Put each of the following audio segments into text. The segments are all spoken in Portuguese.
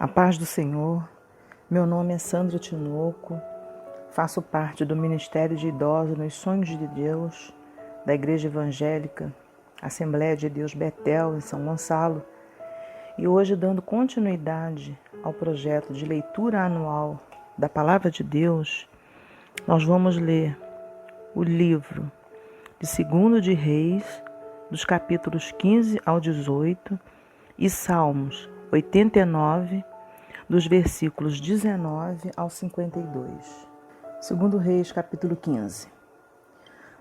A paz do Senhor, meu nome é Sandra Tinoco, faço parte do Ministério de Idosos nos Sonhos de Deus, da Igreja Evangélica, Assembleia de Deus Betel, em São Gonçalo, e hoje dando continuidade ao projeto de leitura anual da Palavra de Deus, nós vamos ler o livro de 2 de Reis, dos capítulos 15 ao 18, e Salmos 89, dos versículos 19 ao 52. 2 Reis, capítulo 15.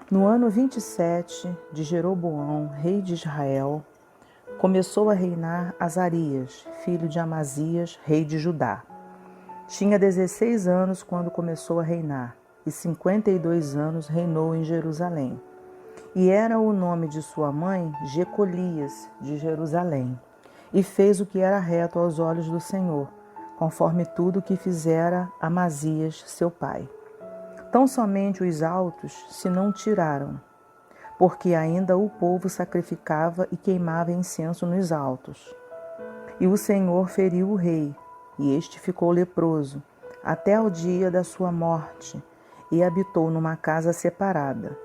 No ano 27 de Jeroboão, rei de Israel, começou a reinar Azarias, filho de Amazias, rei de Judá. Tinha 16 anos quando começou a reinar, e 52 anos reinou em Jerusalém. E era o nome de sua mãe Jecolias, de Jerusalém. E fez o que era reto aos olhos do Senhor, conforme tudo que fizera Amazias, seu pai. Tão somente os altos se não tiraram, porque ainda o povo sacrificava e queimava incenso nos altos. E o Senhor feriu o rei, e este ficou leproso, até o dia da sua morte, e habitou numa casa separada.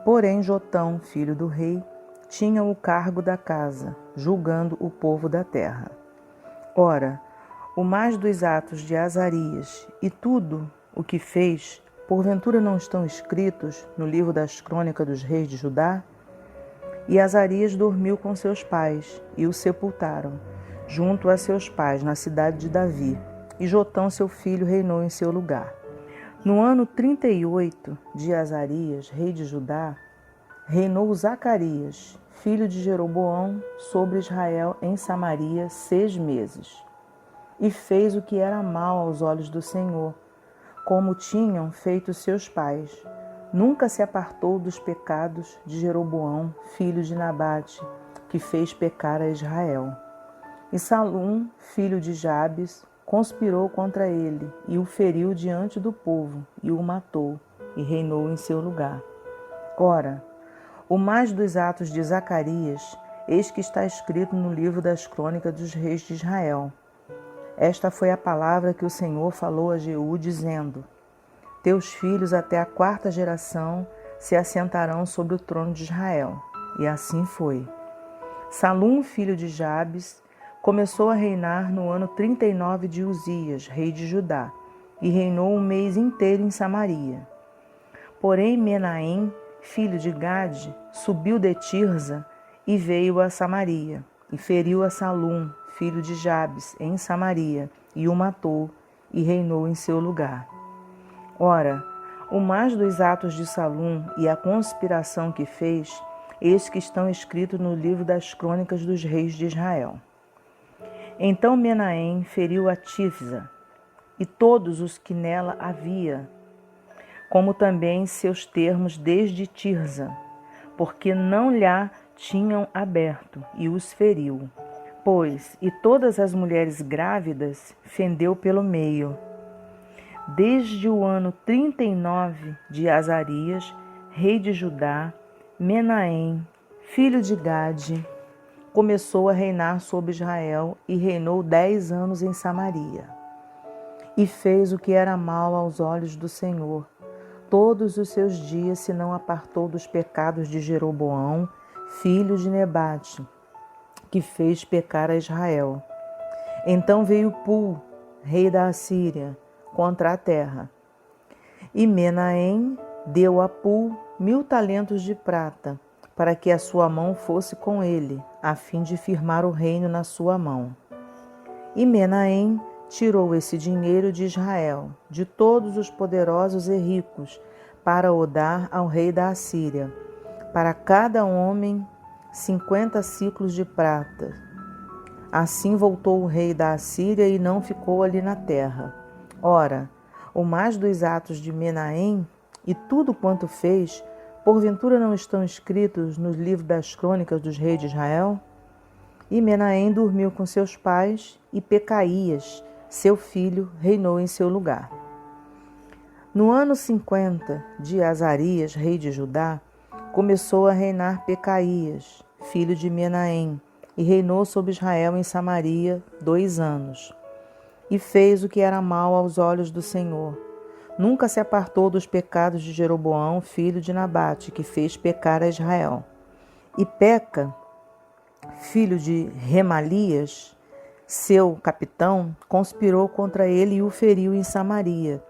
Porém, Jotão, filho do rei, tinha o cargo da casa, julgando o povo da terra. Ora, o mais dos atos de Azarias e tudo o que fez, porventura não estão escritos no livro das crônicas dos reis de Judá? E Azarias dormiu com seus pais e o sepultaram, junto a seus pais, na cidade de Davi, e Jotão, seu filho, reinou em seu lugar. No ano 38 de Azarias, rei de Judá, reinou Zacarias, filho de Jeroboão, sobre Israel em Samaria 6 meses. E fez o que era mal aos olhos do Senhor, como tinham feito seus pais. Nunca se apartou dos pecados de Jeroboão, filho de Nabate, que fez pecar a Israel. E Salum, filho de Jabes, conspirou contra ele, e o feriu diante do povo, e o matou, e reinou em seu lugar. Ora, o mais dos atos de Zacarias, eis que está escrito no livro das crônicas dos reis de Israel. Esta foi a palavra que o Senhor falou a Jeú, dizendo: Teus filhos até a 4ª geração se assentarão sobre o trono de Israel. E assim foi. Salum, filho de Jabes, começou a reinar no ano 39 de Uzias, rei de Judá, e reinou um mês inteiro em Samaria. Porém, Menahem, filho de Gade, subiu de Tirza e veio a Samaria, e feriu a Salum, filho de Jabes, em Samaria, e o matou, e reinou em seu lugar. Ora, o mais dos atos de Salum e a conspiração que fez, eis que estão escritos no livro das crônicas dos reis de Israel. Então Menahem feriu a Tifsa, e todos os que nela havia, como também seus termos desde Tirza, porque não lhe tinham aberto, e os feriu. Pois, e todas as mulheres grávidas fendeu pelo meio. Desde o ano 39 de Azarias, rei de Judá, Menahem, filho de Gade, começou a reinar sobre Israel e reinou 10 anos em Samaria. E fez o que era mal aos olhos do Senhor. Todos os seus dias se não apartou dos pecados de Jeroboão, filho de Nebate, que fez pecar a Israel. Então veio Pul, rei da Assíria, contra a terra. E Menahem deu a Pul 1000 talentos de prata, para que a sua mão fosse com ele, a fim de firmar o reino na sua mão. E Menahem tirou esse dinheiro de Israel, de todos os poderosos e ricos, para o dar ao rei da Assíria, para cada homem 50 siclos de prata. Assim voltou o rei da Assíria e não ficou ali na terra. Ora, o mais dos atos de Menahem e tudo quanto fez, porventura não estão escritos nos livros das crônicas dos reis de Israel? E Menahem dormiu com seus pais, e Pecaías, seu filho, reinou em seu lugar. No ano 50 de Azarias, rei de Judá, começou a reinar Pecaías, filho de Menahem, e reinou sobre Israel em Samaria 2 anos. e fez o que era mal aos olhos do Senhor. Nunca se apartou dos pecados de Jeroboão, filho de Nabate, que fez pecar a Israel. E Peca, filho de Remalias, seu capitão, conspirou contra ele e o feriu em Samaria,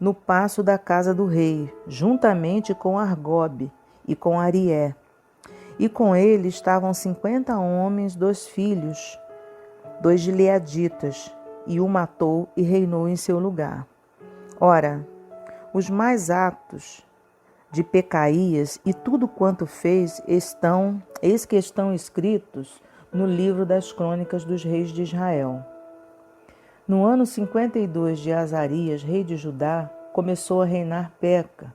no paço da casa do rei, juntamente com Argobe e com Arié. E com ele estavam 50 homens, 2 filhos, 2 gileaditas, e o matou e reinou em seu lugar. Ora, os mais atos de Pecaías e tudo quanto fez eis que estão escritos no livro das crônicas dos reis de Israel. No ano 52 de Azarias, rei de Judá, começou a reinar Peca,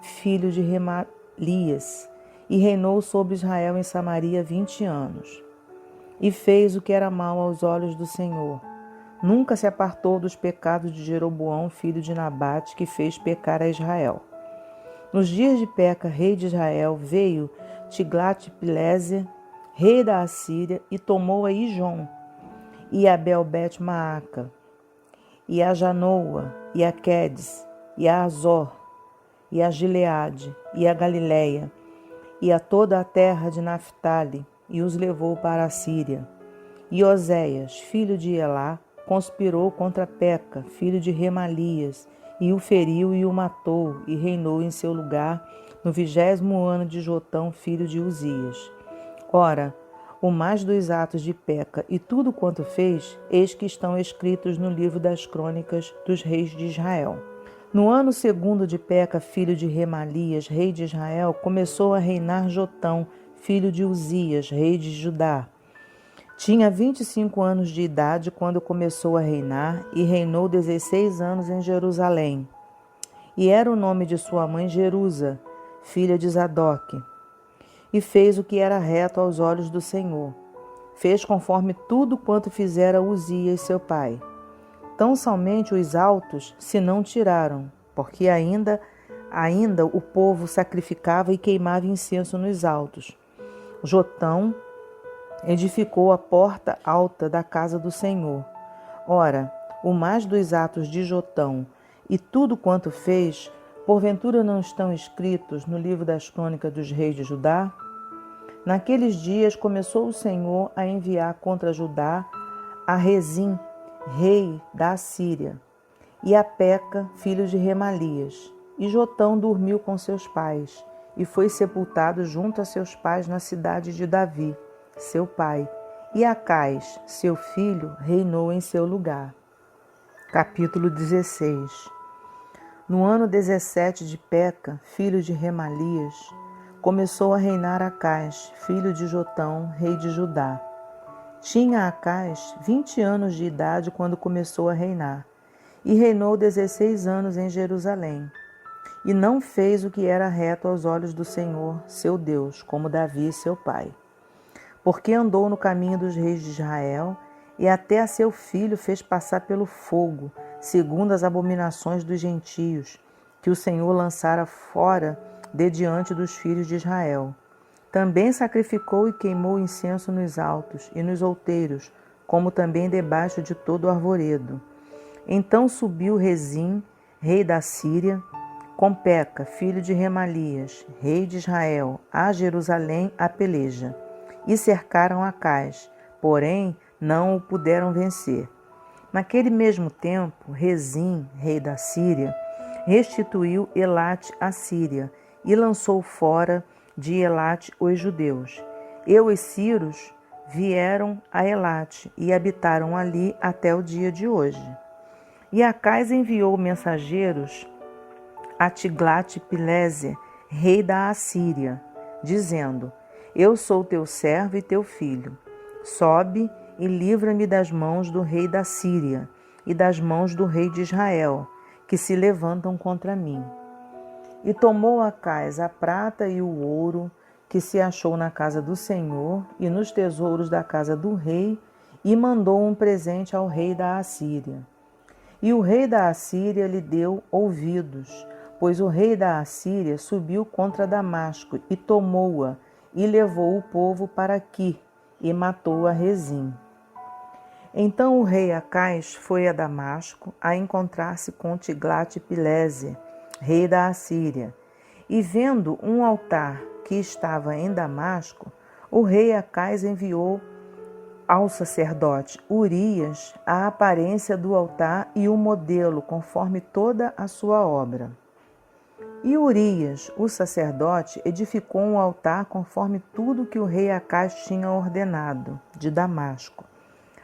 filho de Remalias, e reinou sobre Israel em Samaria 20 anos. E fez o que era mal aos olhos do Senhor. Nunca se apartou dos pecados de Jeroboão, filho de Nabate, que fez pecar a Israel. Nos dias de Peca, rei de Israel, veio Tiglat-Pileser, rei da Assíria, e tomou a Ijon, e a Abel-Bet-Maaca, e a Janoa, e a Quedes, e a Azor, e a Gileade, e a Galileia, e a toda a terra de Naphtali, e os levou para a Síria. E Oséias, filho de Elá, conspirou contra Peca, filho de Remalias, e o feriu e o matou, e reinou em seu lugar no 20º ano de Jotão, filho de Uzias. Ora, o mais dos atos de Peca e tudo quanto fez, eis que estão escritos no livro das crônicas dos reis de Israel. No ano 2º de Peca, filho de Remalias, rei de Israel, começou a reinar Jotão, filho de Uzias, rei de Judá. Tinha 25 anos de idade quando começou a reinar e reinou 16 anos em Jerusalém. E era o nome de sua mãe Jerusa, filha de Zadoque. E fez o que era reto aos olhos do Senhor. Fez conforme tudo quanto fizera Uzias, seu pai. Tão somente os altos se não tiraram, porque ainda o povo sacrificava e queimava incenso nos altos. Jotão edificou a porta alta da casa do Senhor. Ora, o mais dos atos de Jotão e tudo quanto fez, porventura não estão escritos no livro das crônicas dos reis de Judá? Naqueles dias começou o Senhor a enviar contra Judá a Rezim, rei da Assíria, e a Peca, filho de Remalias. E Jotão dormiu com seus pais, e foi sepultado junto a seus pais na cidade de Davi, seu pai. E Acais, seu filho, reinou em seu lugar. Capítulo 16. No ano 17 de Peca, filho de Remalias, começou a reinar Acais, filho de Jotão, rei de Judá. Tinha Acais 20 anos de idade quando começou a reinar, e reinou 16 anos em Jerusalém. E não fez o que era reto aos olhos do Senhor, seu Deus, como Davi, seu pai. Porque andou no caminho dos reis de Israel, e até a seu filho fez passar pelo fogo, segundo as abominações dos gentios, que o Senhor lançara fora de diante dos filhos de Israel. Também sacrificou e queimou incenso nos altos e nos outeiros, como também debaixo de todo o arvoredo. Então subiu Rezim, rei da Síria, com Peca, filho de Remalias, rei de Israel, a Jerusalém a peleja, e cercaram Acais, porém não o puderam vencer. Naquele mesmo tempo, Rezim, rei da Síria, restituiu Elate à Síria e lançou fora de Elate os judeus. E os sírios vieram a Elate e habitaram ali até o dia de hoje. E Acais enviou mensageiros a Tiglat-Pileser, rei da Assíria, dizendo: Eu sou teu servo e teu filho. Sobe e livra-me das mãos do rei da Síria e das mãos do rei de Israel, que se levantam contra mim. E tomou Acais a prata e o ouro que se achou na casa do Senhor e nos tesouros da casa do rei, e mandou um presente ao rei da Assíria. E o rei da Assíria lhe deu ouvidos, pois o rei da Assíria subiu contra Damasco e tomou-a, e levou o povo para Quir, e matou a Rezim. Então o rei Acais foi a Damasco a encontrar-se com Tiglat-Pileser, rei da Assíria, e vendo um altar que estava em Damasco, o rei Acais enviou ao sacerdote Urias a aparência do altar e o modelo, conforme toda a sua obra. E Urias, o sacerdote, edificou um altar conforme tudo que o rei Acais tinha ordenado, de Damasco.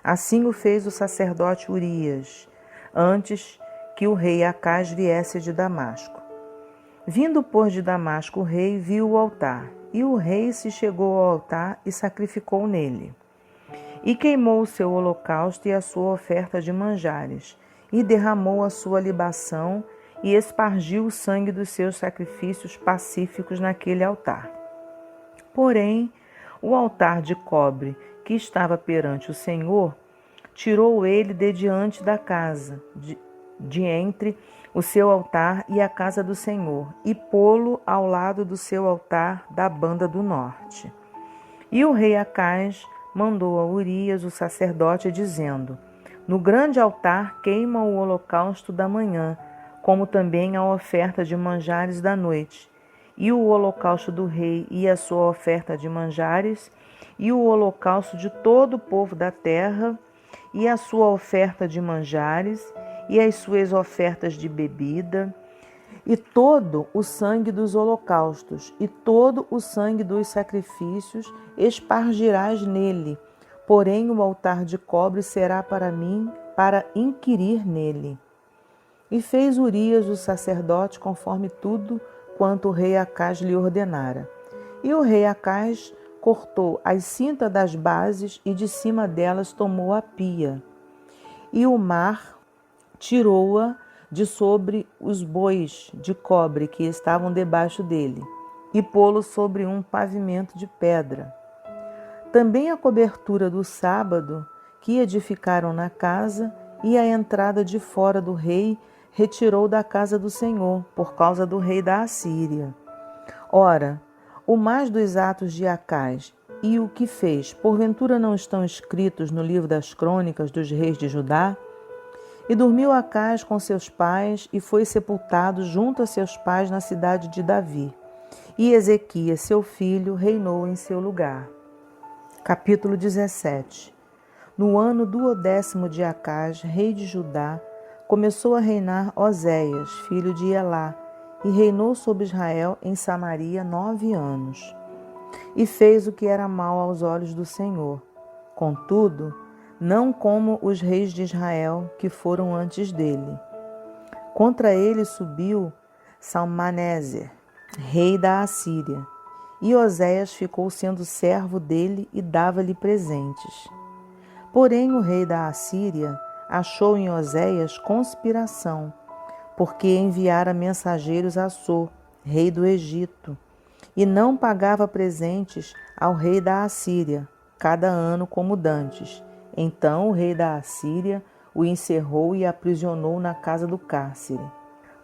Assim o fez o sacerdote Urias, antes que o rei Acais viesse de Damasco. Vindo, pois, de Damasco, o rei viu o altar, e o rei se chegou ao altar e sacrificou nele. E queimou o seu holocausto e a sua oferta de manjares, e derramou a sua libação, e espargiu o sangue dos seus sacrifícios pacíficos naquele altar. Porém, o altar de cobre que estava perante o Senhor, tirou ele de diante da casa, de entre o seu altar e a casa do Senhor, e pô-lo ao lado do seu altar da banda do norte. E o rei Acais mandou a Urias, o sacerdote, dizendo: No grande altar queima o holocausto da manhã, como também a oferta de manjares da noite, e o holocausto do rei e a sua oferta de manjares, e o holocausto de todo o povo da terra, e a sua oferta de manjares, e as suas ofertas de bebida, e todo o sangue dos holocaustos, e todo o sangue dos sacrifícios espargirás nele, porém o altar de cobre será para mim, para inquirir nele. E fez Urias o sacerdote conforme tudo quanto o rei Acais lhe ordenara. E o rei Acais cortou as cintas das bases e de cima delas tomou a pia. E o mar tirou-a de sobre os bois de cobre que estavam debaixo dele, e pô-lo sobre um pavimento de pedra. Também a cobertura do sábado que edificaram na casa e a entrada de fora do rei retirou da casa do Senhor, por causa do rei da Assíria. Ora, o mais dos atos de Acais e o que fez, porventura não estão escritos no livro das crônicas dos reis de Judá? E dormiu Acais com seus pais e foi sepultado junto a seus pais na cidade de Davi. E Ezequias, seu filho, reinou em seu lugar. Capítulo 17. No ano 12º de Acais, rei de Judá, começou a reinar Oséias, filho de Elá, e reinou sobre Israel em Samaria 9 anos. E fez o que era mal aos olhos do Senhor. Contudo, não como os reis de Israel que foram antes dele. Contra ele subiu Salmaneser, rei da Assíria, e Oséias ficou sendo servo dele e dava-lhe presentes. Porém o rei da Assíria achou em Oséias conspiração, porque enviara mensageiros a So, rei do Egito, e não pagava presentes ao rei da Assíria, cada ano como dantes. Então o rei da Assíria o encerrou e aprisionou na casa do cárcere.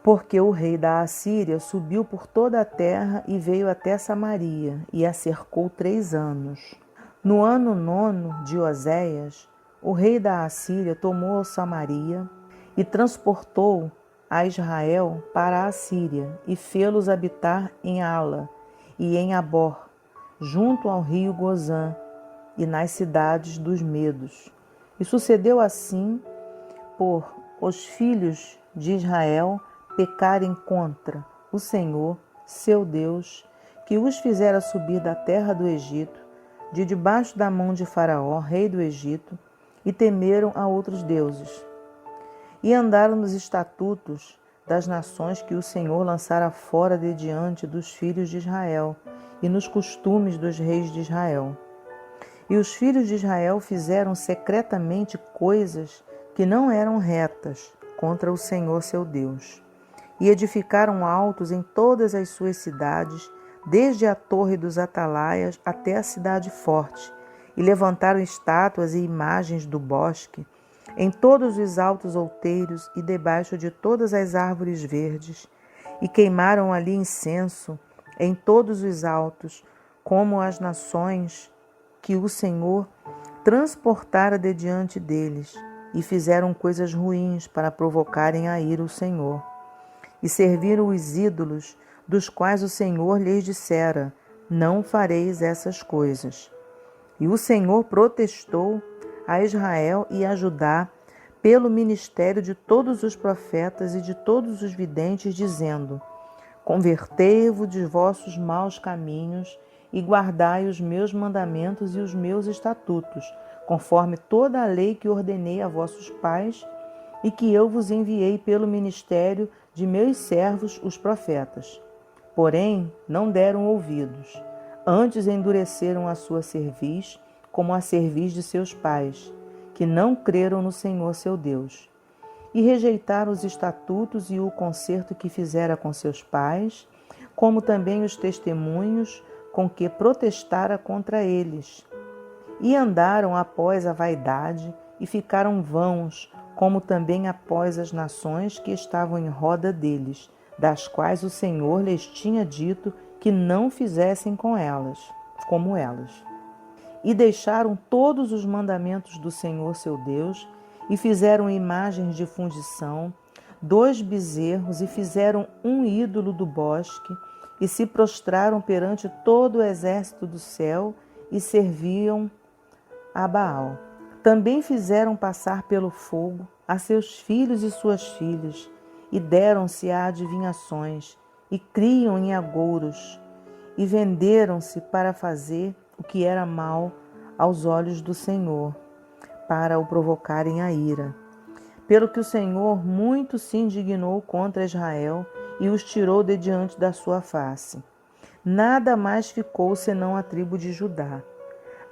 Porque o rei da Assíria subiu por toda a terra e veio até Samaria, e a cercou 3 anos. No ano 9º de Oséias, o rei da Assíria tomou Samaria e transportou a Israel para a Assíria, e fê-los habitar em Ala e em Abor, junto ao rio Gozã, e nas cidades dos Medos. E sucedeu assim, por os filhos de Israel pecarem contra o Senhor, seu Deus, que os fizera subir da terra do Egito, de debaixo da mão de Faraó, rei do Egito, e temeram a outros deuses. E andaram nos estatutos das nações que o Senhor lançara fora de diante dos filhos de Israel, e nos costumes dos reis de Israel. E os filhos de Israel fizeram secretamente coisas que não eram retas contra o Senhor seu Deus. E edificaram altos em todas as suas cidades, desde a torre dos atalaias até a cidade forte, e levantaram estátuas e imagens do bosque, em todos os altos outeiros e debaixo de todas as árvores verdes, e queimaram ali incenso em todos os altos, como as nações que o Senhor transportara de diante deles, e fizeram coisas ruins para provocarem a ira o Senhor. E serviram os ídolos, dos quais o Senhor lhes dissera: não fareis essas coisas. E o Senhor protestou a Israel e a Judá pelo ministério de todos os profetas e de todos os videntes, dizendo: convertei-vos de vossos maus caminhos e guardai os meus mandamentos e os meus estatutos, conforme toda a lei que ordenei a vossos pais e que eu vos enviei pelo ministério de meus servos, os profetas. Porém, não deram ouvidos, antes endureceram a sua cerviz, como a cerviz de seus pais, que não creram no Senhor seu Deus, e rejeitaram os estatutos e o concerto que fizera com seus pais, como também os testemunhos com que protestara contra eles. E andaram após a vaidade e ficaram vãos, como também após as nações que estavam em roda deles, das quais o Senhor lhes tinha dito que não fizessem com elas, como elas. E deixaram todos os mandamentos do Senhor seu Deus, e fizeram imagens de fundição, 2 bezerros, e fizeram um ídolo do bosque, e se prostraram perante todo o exército do céu, e serviam a Baal. Também fizeram passar pelo fogo a seus filhos e suas filhas, e deram-se a adivinhações, e criam em agouros, e venderam-se para fazer o que era mal aos olhos do Senhor, para o provocarem a ira. Pelo que o Senhor muito se indignou contra Israel e os tirou de diante da sua face. Nada mais ficou senão a tribo de Judá.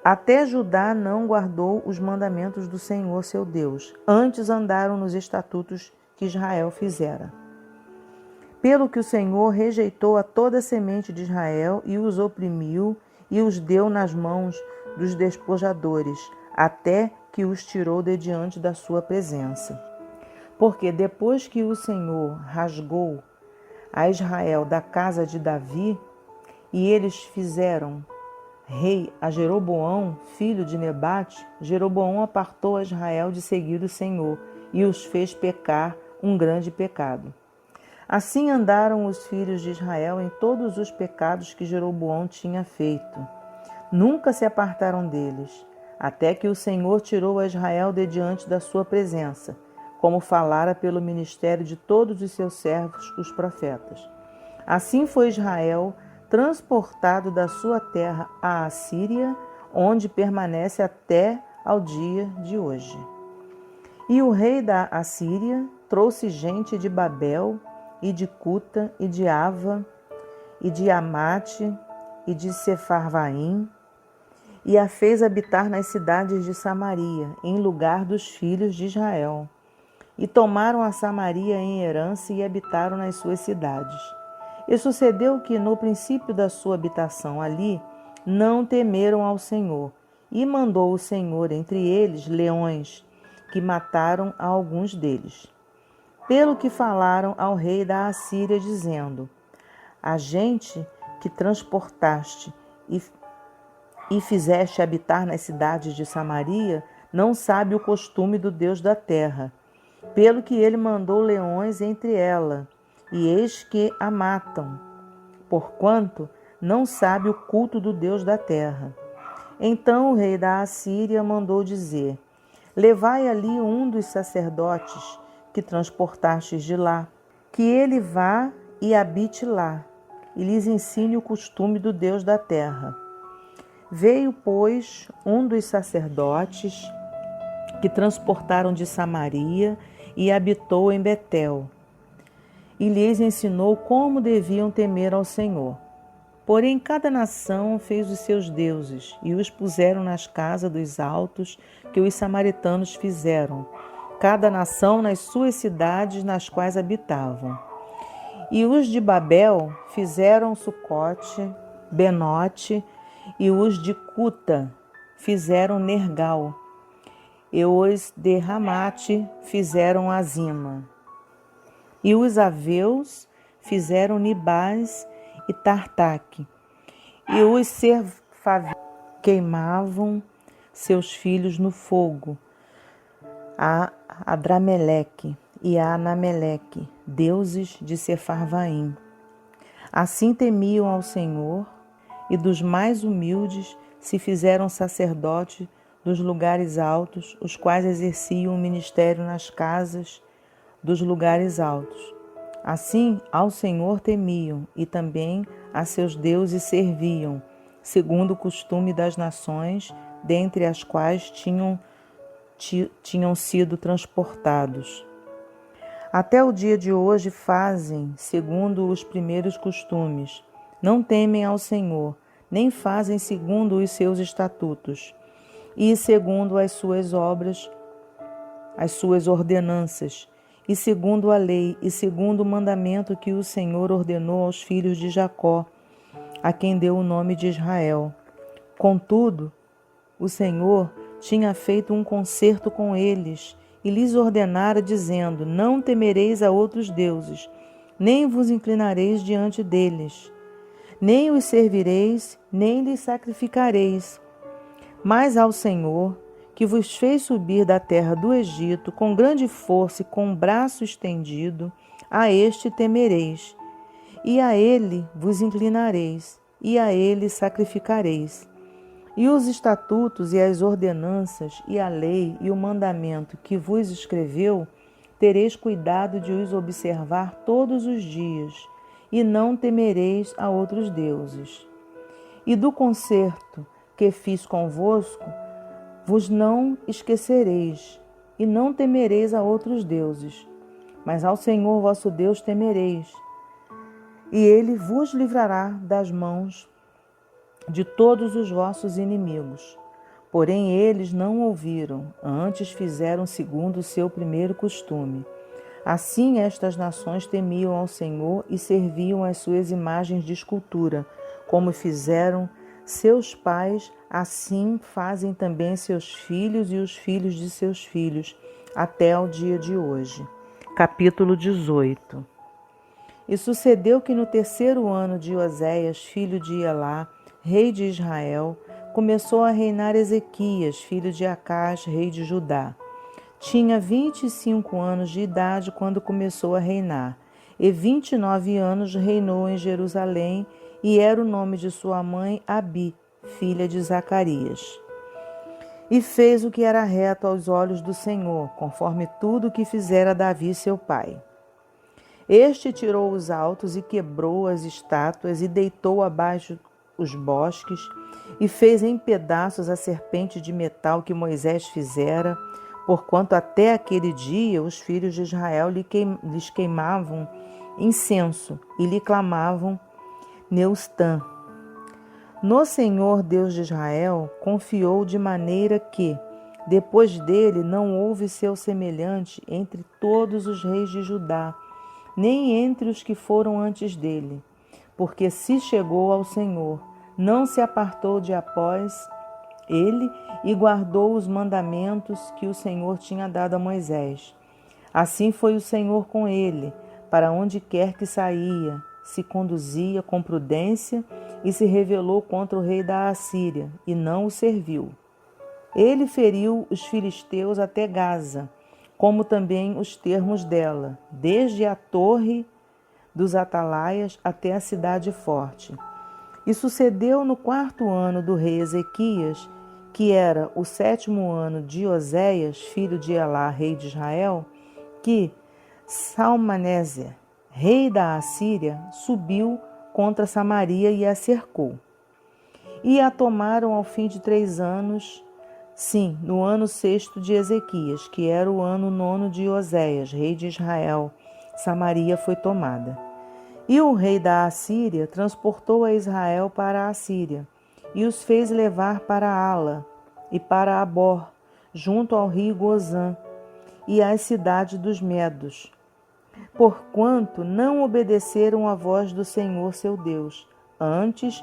Até Judá não guardou os mandamentos do Senhor seu Deus, antes andaram nos estatutos que Israel fizera. Pelo que o Senhor rejeitou a toda a semente de Israel e os oprimiu e os deu nas mãos dos despojadores, até que os tirou de diante da sua presença. Porque depois que o Senhor rasgou a Israel da casa de Davi, e eles fizeram rei a Jeroboão, filho de Nebate, Jeroboão apartou a Israel de seguir o Senhor e os fez pecar um grande pecado. Assim andaram os filhos de Israel em todos os pecados que Jeroboão tinha feito. Nunca se apartaram deles, até que o Senhor tirou a Israel de diante da sua presença, como falara pelo ministério de todos os seus servos, os profetas. Assim foi Israel transportado da sua terra à Assíria, onde permanece até ao dia de hoje. E o rei da Assíria trouxe gente de Babel, e de Cuta, e de Ava, e de Amate, e de Sefarvaim, e a fez habitar nas cidades de Samaria, em lugar dos filhos de Israel. E tomaram a Samaria em herança e habitaram nas suas cidades. E sucedeu que, no princípio da sua habitação ali, não temeram ao Senhor, e mandou o Senhor entre eles leões, que mataram a alguns deles. Pelo que falaram ao rei da Assíria, dizendo: a gente que transportaste e fizeste habitar nas cidades de Samaria não sabe o costume do Deus da terra, pelo que ele mandou leões entre ela, e eis que a matam, porquanto não sabe o culto do Deus da terra. Então o rei da Assíria mandou dizer: levai ali um dos sacerdotes que transportastes de lá, que ele vá e habite lá, e lhes ensine o costume do Deus da terra. Veio, pois, um dos sacerdotes que transportaram de Samaria e habitou em Betel, e lhes ensinou como deviam temer ao Senhor. Porém, cada nação fez os seus deuses e os puseram nas casas dos altos que os samaritanos fizeram, cada nação nas suas cidades nas quais habitavam. E os de Babel fizeram Sucote, Benote, e os de Cuta fizeram Nergal, e os de Ramate fizeram Azima. E os aveus fizeram Nibás e Tartaque, e os Serfavitas queimavam seus filhos no fogo, a Adrameleque e a Anameleque, deuses de Sefarvaim. Assim temiam ao Senhor, e dos mais humildes se fizeram sacerdotes dos lugares altos, os quais exerciam o ministério nas casas dos lugares altos. Assim, ao Senhor temiam e também a seus deuses serviam, segundo o costume das nações, dentre as quais tinham sido transportados. Até o dia de hoje fazem segundo os primeiros costumes. Não temem ao Senhor, nem fazem segundo os seus estatutos, e segundo as suas obras, as suas ordenanças, e segundo a lei, e segundo o mandamento que o Senhor ordenou aos filhos de Jacó, a quem deu o nome de Israel. Contudo, o Senhor tinha feito um concerto com eles, e lhes ordenara, dizendo: Não temereis a outros deuses, nem vos inclinareis diante deles, nem os servireis, nem lhes sacrificareis. Mas ao Senhor, que vos fez subir da terra do Egito com grande força e com braço estendido, a este temereis, e a ele vos inclinareis, e a ele sacrificareis. E os estatutos e as ordenanças e a lei e o mandamento que vos escreveu, tereis cuidado de os observar todos os dias, e não temereis a outros deuses. E do concerto que fiz convosco, vos não esquecereis, e não temereis a outros deuses, mas ao Senhor vosso Deus temereis, e ele vos livrará das mãos de todos os vossos inimigos. Porém eles não ouviram, antes fizeram segundo o seu primeiro costume. Assim estas nações temiam ao Senhor e serviam as suas imagens de escultura, como fizeram seus pais, assim fazem também seus filhos e os filhos de seus filhos, até ao dia de hoje. Capítulo 18. E sucedeu que no 3º ano de Oséias, filho de Elá, rei de Israel, começou a reinar Ezequias, filho de Acás, rei de Judá. Tinha 25 anos de idade quando começou a reinar, e 29 anos reinou em Jerusalém, e era o nome de sua mãe Abi, filha de Zacarias. E fez o que era reto aos olhos do Senhor, conforme tudo o que fizera Davi seu pai. Este tirou os altos e quebrou as estátuas e deitou abaixo os bosques e fez em pedaços a serpente de metal que Moisés fizera, porquanto até aquele dia os filhos de Israel lhes queimavam incenso e lhe clamavam Neustã. No Senhor Deus de Israel confiou de maneira que, depois dele, não houve seu semelhante entre todos os reis de Judá, nem entre os que foram antes dele, porque se chegou ao Senhor, não se apartou de após ele e guardou os mandamentos que o Senhor tinha dado a Moisés. Assim foi o Senhor com ele, para onde quer que saía, se conduzia com prudência e se rebelou contra o rei da Assíria, e não o serviu. Ele feriu os filisteus até Gaza, como também os termos dela, desde a torre dos atalaias até a cidade forte. E sucedeu no 4º ano do rei Ezequias, que era o 7º ano de Oséias, filho de Elá, rei de Israel, que Salmanéser, rei da Assíria, subiu contra Samaria e a cercou. E a tomaram ao fim de 3 anos, sim, no ano 6º de Ezequias, que era o ano 9º de Oséias, rei de Israel. Samaria foi tomada. E o rei da Assíria transportou a Israel para a Assíria, e os fez levar para Ala e para Abor, junto ao rio Gozã, e às cidades dos Medos, porquanto não obedeceram à voz do Senhor seu Deus. Antes,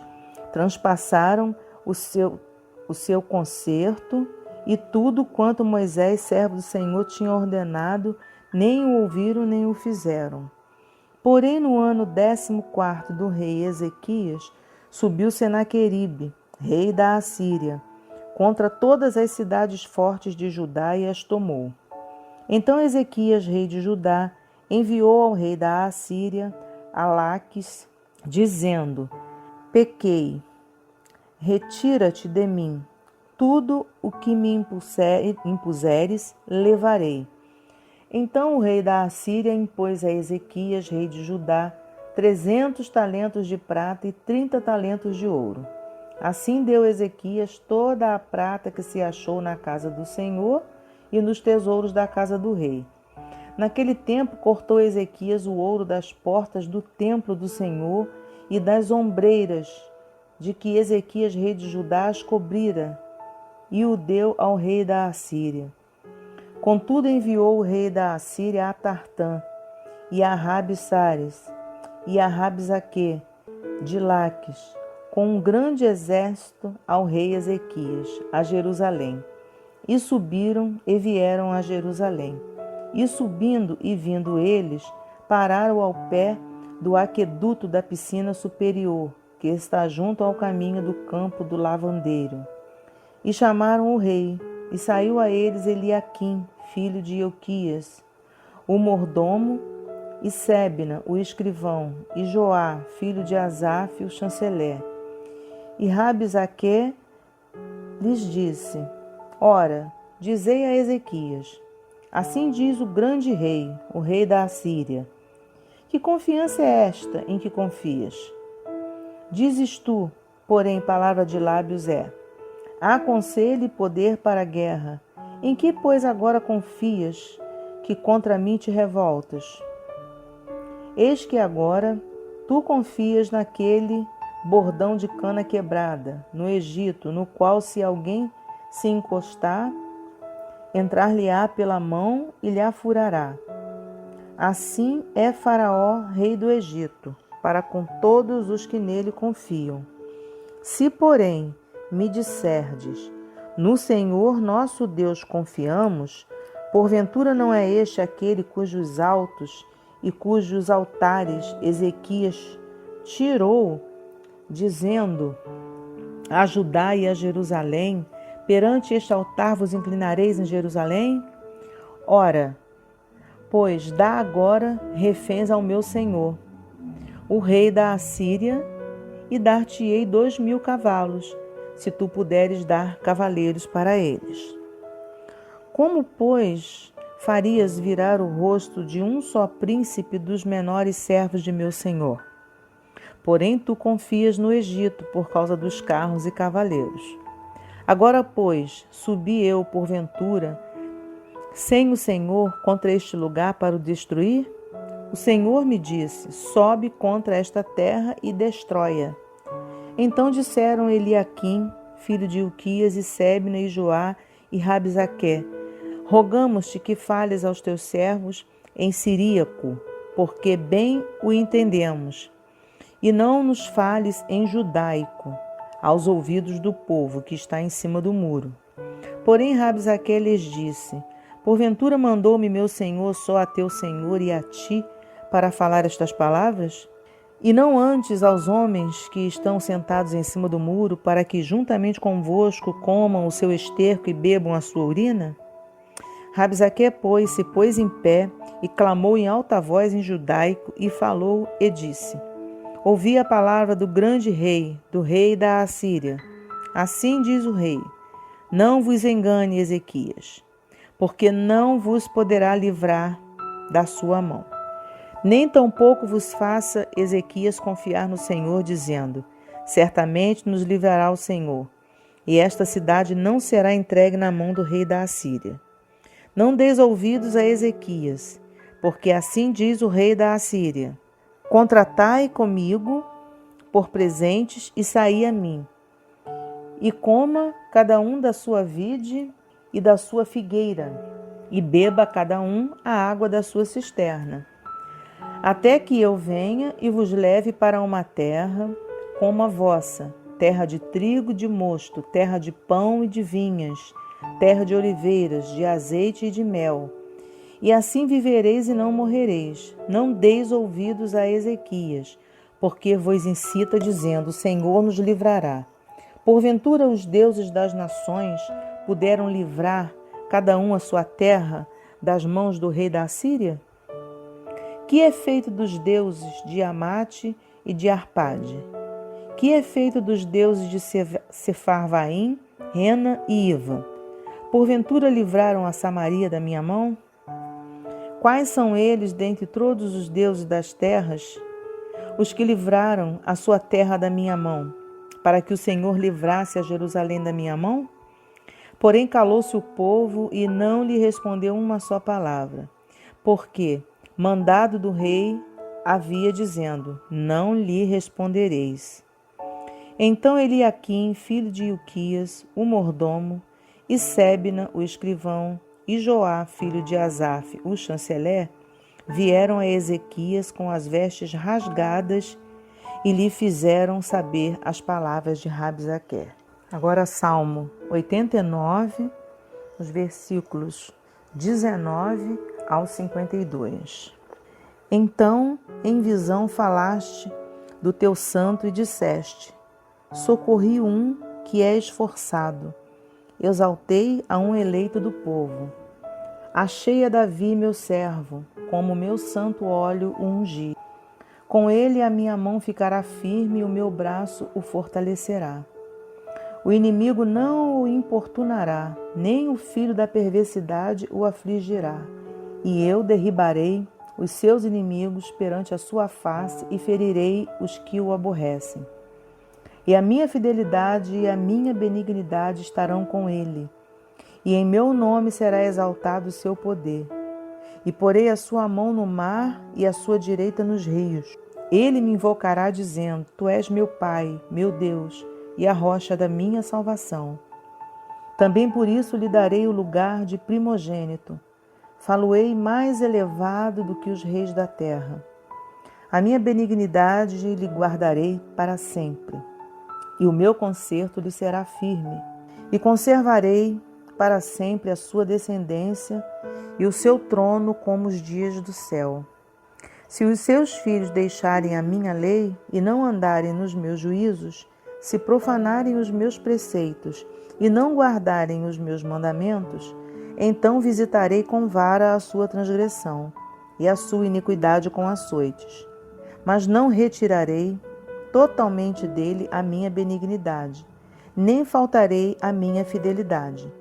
transpassaram o seu concerto, e tudo quanto Moisés, servo do Senhor, tinha ordenado, nem o ouviram nem o fizeram. Porém, no ano 14º do rei Ezequias, subiu Senaqueribe, rei da Assíria, contra todas as cidades fortes de Judá e as tomou. Então Ezequias, rei de Judá, enviou ao rei da Assíria, a Laques, dizendo: Pequei, retira-te de mim, tudo o que me impuseres levarei. Então o rei da Assíria impôs a Ezequias, rei de Judá, 300 talentos de prata e 30 talentos de ouro. Assim deu Ezequias toda a prata que se achou na casa do Senhor e nos tesouros da casa do rei. Naquele tempo cortou Ezequias o ouro das portas do templo do Senhor e das ombreiras de que Ezequias, rei de Judá, as cobrira, e o deu ao rei da Assíria. Contudo enviou o rei da Assíria a Tartã, e a Rabi-Sares, e a Rabsaque, de Laques, com um grande exército ao rei Ezequias, a Jerusalém. E subiram e vieram a Jerusalém. E subindo e vindo eles, pararam ao pé do aqueduto da piscina superior, que está junto ao caminho do campo do lavandeiro. E chamaram o rei, e saiu a eles Eliaquim, filho de Ilquias, o mordomo, e Sebna, o escrivão, e Joá, filho de Asaf, o chanceler. E Rabsaque lhes disse: Ora, dizei a Ezequias: Assim diz o grande rei, o rei da Assíria: Que confiança é esta em que confias? Dizes tu, porém palavra de lábios é: Há conselho e poder para a guerra. Em que, pois, agora confias, que contra mim te revoltas? Eis que agora tu confias naquele bordão de cana quebrada, no Egito, no qual, se alguém se encostar, entrar-lhe-á pela mão e lhe furará. Assim é Faraó, rei do Egito, para com todos os que nele confiam. Se, porém, me disserdes: No Senhor nosso Deus confiamos, porventura não é este aquele cujos altos e cujos altares Ezequias tirou, dizendo a Judá e a Jerusalém: Perante este altar vos inclinareis em Jerusalém? Ora, pois dá agora reféns ao meu senhor, o rei da Assíria, e dar-te-ei 2.000 cavalos, se tu puderes dar cavaleiros para eles. Como, pois, farias virar o rosto de um só príncipe dos menores servos de meu senhor? Porém, tu confias no Egito por causa dos carros e cavaleiros. Agora, pois, subi eu, porventura, sem o Senhor, contra este lugar para o destruir? O Senhor me disse: Sobe contra esta terra e destrói-a. Então disseram Eliaquim, filho de Ilquias, e Sebna, e Joá, e Rabsaque: Rogamos-te que fales aos teus servos em siríaco, porque bem o entendemos, e não nos fales em judaico, aos ouvidos do povo que está em cima do muro. Porém Rabsaque lhes disse: Porventura mandou-me meu senhor só a teu senhor e a ti para falar estas palavras? E não antes aos homens que estão sentados em cima do muro, para que juntamente convosco comam o seu esterco e bebam a sua urina? Rabsaque, pois, se pôs em pé e clamou em alta voz em judaico, e falou e disse: Ouvi a palavra do grande rei, do rei da Assíria. Assim diz o rei: Não vos engane, Ezequias, porque não vos poderá livrar da sua mão. Nem tampouco vos faça Ezequias confiar no Senhor, dizendo: Certamente nos livrará o Senhor, e esta cidade não será entregue na mão do rei da Assíria. Não deis ouvidos a Ezequias, porque assim diz o rei da Assíria: Contratai comigo por presentes e saí a mim, e coma cada um da sua vide e da sua figueira, e beba cada um a água da sua cisterna, até que eu venha e vos leve para uma terra como a vossa, terra de trigo e de mosto, terra de pão e de vinhas, terra de oliveiras, de azeite e de mel. E assim vivereis e não morrereis. Não deis ouvidos a Ezequias, porque vos incita dizendo: O Senhor nos livrará. Porventura os deuses das nações puderam livrar cada um a sua terra das mãos do rei da Assíria? Que é feito dos deuses de Amate e de Arpade? Que é feito dos deuses de Sefarvaim, Rena e Iva? Porventura livraram a Samaria da minha mão? Quais são eles dentre todos os deuses das terras, os que livraram a sua terra da minha mão, para que o Senhor livrasse a Jerusalém da minha mão? Porém calou-se o povo e não lhe respondeu uma só palavra, porque mandado do rei havia dizendo: não lhe respondereis. Então Eliaquim, filho de Ilquias, o mordomo, e Sebna, o escrivão, e Joá, filho de Asaf, o chanceler, vieram a Ezequias com as vestes rasgadas e lhe fizeram saber as palavras de Rabsaque. Agora Salmo 89, os versículos 19 ao 52. Então, em visão falaste do teu santo e disseste: socorri um que é esforçado, exaltei a um eleito do povo. Achei a Davi meu servo, como meu santo óleo o ungi. Com ele a minha mão ficará firme e o meu braço o fortalecerá. O inimigo não o importunará, nem o filho da perversidade o afligirá. E eu derribarei os seus inimigos perante a sua face e ferirei os que o aborrecem. E a minha fidelidade e a minha benignidade estarão com ele, e em meu nome será exaltado o seu poder. E porei a sua mão no mar e a sua direita nos rios. Ele me invocará dizendo: tu és meu Pai, meu Deus, e a rocha da minha salvação. Também por isso lhe darei o lugar de primogênito. Falo-ei mais elevado do que os reis da terra. A minha benignidade lhe guardarei para sempre, e o meu conserto lhe será firme. E conservarei para sempre a sua descendência e o seu trono como os dias do céu. Se os seus filhos deixarem a minha lei e não andarem nos meus juízos, se profanarem os meus preceitos e não guardarem os meus mandamentos, então visitarei com vara a sua transgressão e a sua iniquidade com açoites. Mas não retirarei totalmente dele a minha benignidade, nem faltarei a minha fidelidade.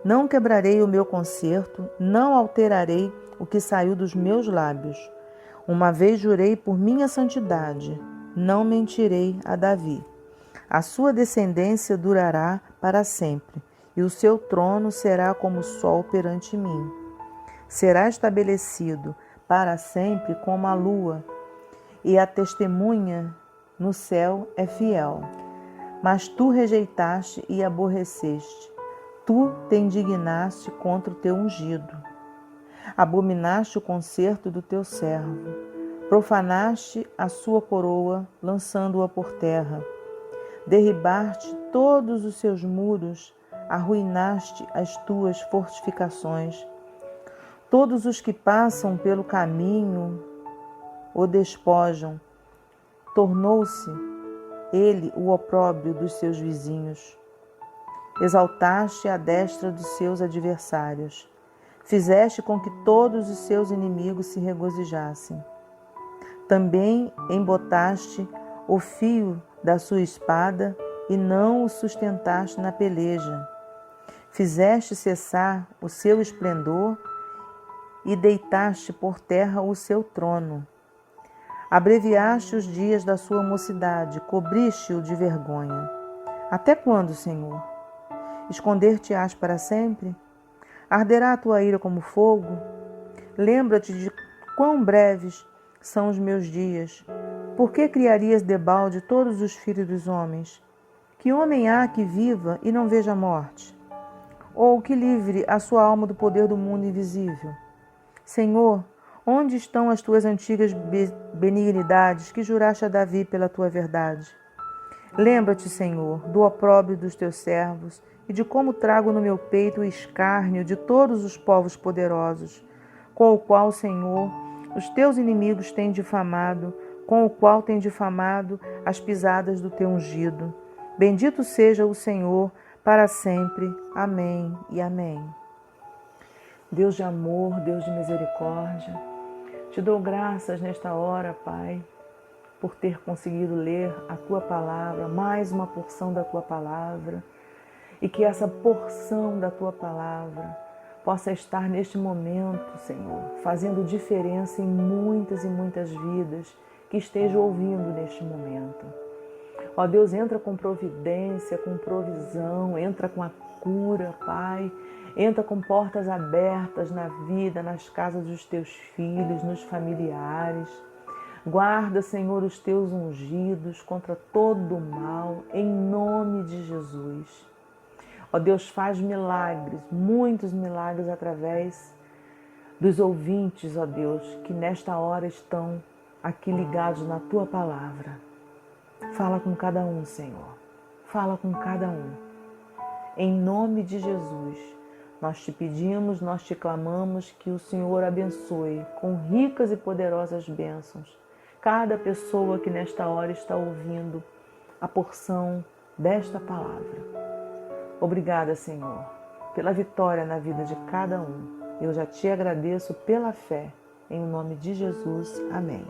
Não quebrarei o meu concerto, não alterarei o que saiu dos meus lábios. Uma vez jurei por minha santidade, não mentirei a Davi. A sua descendência durará para sempre, e o seu trono será como o sol perante mim. Será estabelecido para sempre como a lua, e a testemunha no céu é fiel. Mas tu rejeitaste e aborreceste. Tu te indignaste contra o teu ungido. Abominaste o concerto do teu servo. Profanaste a sua coroa, lançando-a por terra. Derribaste todos os seus muros, arruinaste as tuas fortificações. Todos os que passam pelo caminho o despojam. Tornou-se ele o opróbrio dos seus vizinhos. Exaltaste a destra dos seus adversários. Fizeste com que todos os seus inimigos se regozijassem. Também embotaste o fio da sua espada e não o sustentaste na peleja. Fizeste cessar o seu esplendor e deitaste por terra o seu trono. Abreviaste os dias da sua mocidade, cobriste-o de vergonha. Até quando, Senhor? Esconder-te-ás para sempre? Arderá a tua ira como fogo? Lembra-te de quão breves são os meus dias. Por que criarias debalde todos os filhos dos homens? Que homem há que viva e não veja a morte? Ou que livre a sua alma do poder do mundo invisível? Senhor, onde estão as tuas antigas benignidades que juraste a Davi pela tua verdade? Lembra-te, Senhor, do opróbrio dos teus servos e de como trago no meu peito o escárnio de todos os povos poderosos, com o qual, Senhor, os teus inimigos têm difamado, com o qual têm difamado as pisadas do teu ungido. Bendito seja o Senhor para sempre. Amém e amém. Deus de amor, Deus de misericórdia, te dou graças nesta hora, Pai, por ter conseguido ler a Tua Palavra, mais uma porção da Tua Palavra, e que essa porção da Tua Palavra possa estar neste momento, Senhor, fazendo diferença em muitas e muitas vidas que estejam ouvindo neste momento. Ó Deus, entra com providência, com provisão, entra com a cura, Pai. Entra com portas abertas na vida, nas casas dos Teus filhos, nos familiares. Guarda, Senhor, os Teus ungidos contra todo o mal, em nome de Jesus. Ó Deus, faz milagres, muitos milagres através dos ouvintes, ó Deus, que nesta hora estão aqui ligados na Tua Palavra. Fala com cada um, Senhor. Fala com cada um. Em nome de Jesus, nós te pedimos, nós te clamamos que o Senhor abençoe com ricas e poderosas bênçãos cada pessoa que nesta hora está ouvindo a porção desta palavra. Obrigada, Senhor, pela vitória na vida de cada um. Eu já te agradeço pela fé. Em nome de Jesus. Amém.